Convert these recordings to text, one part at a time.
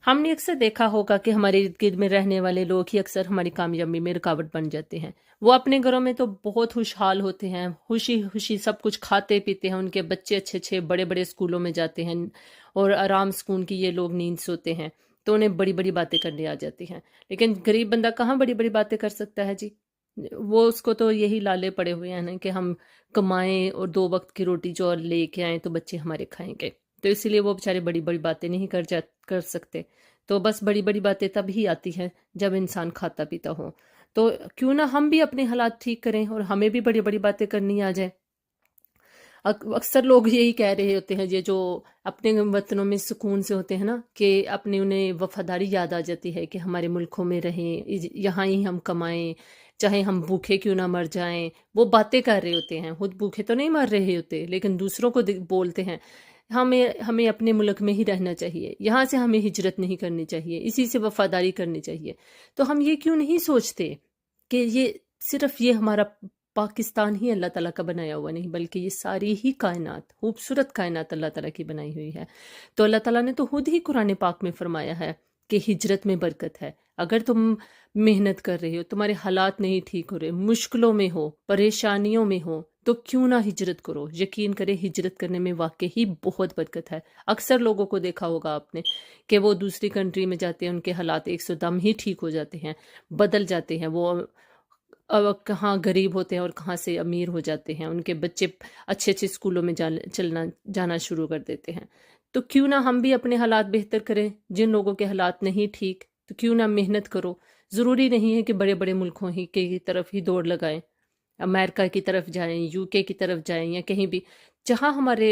ہم نے اکثر دیکھا ہوگا کہ ہمارے ارد گرد میں رہنے والے لوگ ہی اکثر ہماری کامیابی میں رکاوٹ بن جاتے ہیں۔ وہ اپنے گھروں میں تو بہت خوشحال ہوتے ہیں، خوشی خوشی سب کچھ کھاتے پیتے ہیں، ان کے بچے اچھے اچھے بڑے بڑے اسکولوں میں جاتے ہیں اور آرام سکون کی یہ لوگ نیند سوتے ہیں، تو انہیں بڑی بڑی باتیں کرنے آ جاتی ہیں۔ لیکن غریب بندہ کہاں بڑی بڑی باتیں کر سکتا ہے جی؟ وہ اس کو تو یہی لالے پڑے ہوئے ہیں نا کہ ہم کمائیں اور 2 وقت کی روٹی جو لے کے آئیں تو بچے ہمارے کھائیں گے، تو اسی لیے وہ بےچارے بڑی بڑی باتیں نہیں کر سکتے۔ تو بس بڑی بڑی باتیں تب ہی آتی ہیں جب انسان کھاتا پیتا ہو۔ تو کیوں نہ ہم بھی اپنے حالات ٹھیک کریں اور ہمیں بھی بڑی بڑی باتیں کرنی آ جائیں۔ اکثر لوگ یہی کہہ رہے ہوتے ہیں، یہ جو اپنے وطنوں میں سکون سے ہوتے ہیں نا، کہ اپنے انہیں وفاداری یاد آ جاتی ہے کہ ہمارے ملکوں میں رہیں، یہاں ہی ہم کمائیں، چاہے ہم بھوکے کیوں نہ مر جائیں۔ وہ باتیں کر رہے ہوتے ہیں، خود بھوکے تو نہیں مر رہے ہوتے، لیکن دوسروں کو بولتے ہیں ہمیں اپنے ملک میں ہی رہنا چاہیے، یہاں سے ہمیں ہجرت نہیں کرنی چاہیے، اسی سے وفاداری کرنی چاہیے۔ تو ہم یہ کیوں نہیں سوچتے کہ یہ صرف یہ ہمارا پاکستان ہی اللہ تعالیٰ کا بنایا ہوا نہیں، بلکہ یہ ساری ہی کائنات، خوبصورت کائنات اللہ تعالیٰ کی بنائی ہوئی ہے۔ تو اللہ تعالیٰ نے تو خود ہی قرآن پاک میں فرمایا ہے کہ ہجرت میں برکت ہے۔ اگر تم محنت کر رہے ہو، تمہارے حالات نہیں ٹھیک ہو رہے، مشکلوں میں ہو، پریشانیوں میں ہو، تو کیوں نہ ہجرت کرو۔ یقین کرے ہجرت کرنے میں واقعی بہت برکت ہے۔ اکثر لوگوں کو دیکھا ہوگا آپ نے کہ وہ دوسری کنٹری میں جاتے ہیں، ان کے حالات ایک سو دم ہی ٹھیک ہو جاتے ہیں، بدل جاتے ہیں، وہ اب کہاں غریب ہوتے ہیں اور کہاں سے امیر ہو جاتے ہیں، ان کے بچے اچھے اچھے اسکولوں میں جانا شروع کر دیتے ہیں۔ تو کیوں نہ ہم بھی اپنے حالات بہتر کریں۔ جن لوگوں کے حالات نہیں ٹھیک، تو کیوں نہ محنت کرو۔ ضروری نہیں ہے کہ بڑے بڑے ملکوں ہی کی طرف ہی دوڑ لگائیں، امریکہ کی طرف جائیں، یو کے کی طرف جائیں، یا کہیں بھی جہاں ہمارے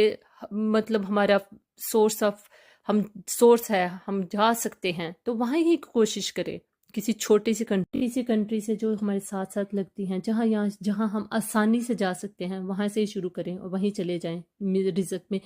مطلب ہمارا سورس ہے، ہم جا سکتے ہیں، تو وہاں ہی کوشش کریں۔ کسی چھوٹی سی کنٹری سے جو ہمارے ساتھ ساتھ لگتی ہیں، جہاں ہم آسانی سے جا سکتے ہیں، وہاں سے ہی شروع کریں اور وہیں چلے جائیں۔ رزق میں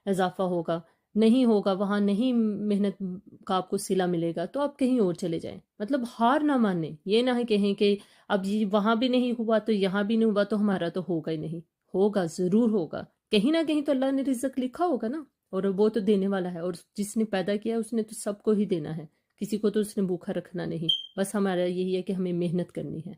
اضافہ ہوگا، نہیں ہوگا وہاں، نہیں محنت کا آپ کو صلہ ملے گا، تو آپ کہیں اور چلے جائیں۔ مطلب ہار نہ مانیں، یہ نہ کہیں کہ اب یہ وہاں بھی نہیں ہوا تو یہاں بھی نہیں ہوا تو ہمارا تو ہوگا ہی نہیں۔ ہوگا، ضرور ہوگا، کہیں نہ کہیں تو اللہ نے رزق لکھا ہوگا نا، اور وہ تو دینے والا ہے، اور جس نے پیدا کیا اس نے تو سب کو ہی دینا ہے، کسی کو تو اس نے بھوکا رکھنا نہیں۔ بس ہمارا یہی ہے کہ ہمیں محنت کرنی ہے۔